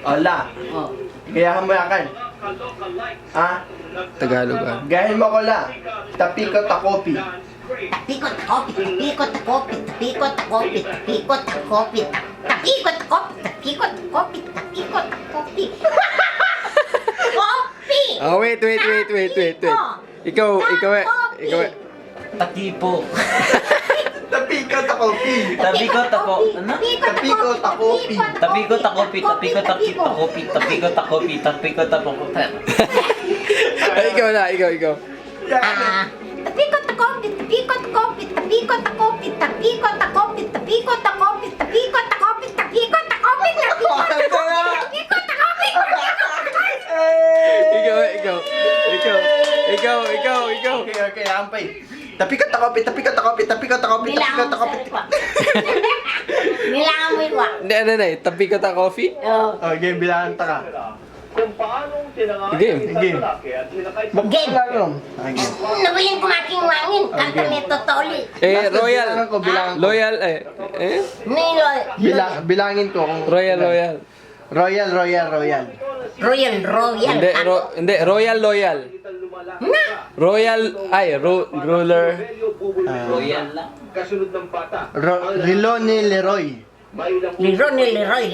Ala. Oh. Gayahan mo yakan. Ha? Tagalog ah. Gayahin mo ko la. Tapikot ta kopi. Tapikot kopi, tapikot kopi, tapikot kopi, tapikot kopi, tapikot kopi, tapikot kopi, tapikot kopi. Kopi! Oh, wait. Ikaw eh. Takipo. Tapikot ta kopi. Tapikot ako. Ano? Tapikot ta kopi. Tapikot ako. Tapikot ako. Tapikot ako. Ay, ikaw na, ikaw. Tapikot kopi, tapikot kopi, tapikot kopi, tapikot kopi, tapikot kopi, tapikot kopi, tapikot kopi, tapikot kopi. Ikaw. Okay, ampay. Tapikot ta kopi. Nilangan mo Nilangan mo iwa. Hindi, tabi ka ta coffee? Oh. Okay, bilangan ta ka. Game. Game. Game. Okay. Ano ba yung kumaking wangin? Kanta nito toli. Royal. Bilangan ko, bilangan ko. Loyal, Niloy. Bilangin ko kung... Royal. Royal. Royal. Hindi, Royal Loyal. Na. Royal, ruler. Royal lang. Riloni Leroy. Lironi Leroy.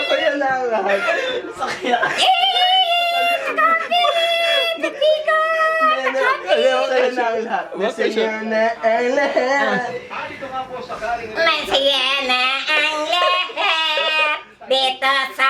Kaya na ang lahat. Kaya na ang lahat. Messenger na ang lahat. Masaya na ang lahat dito sa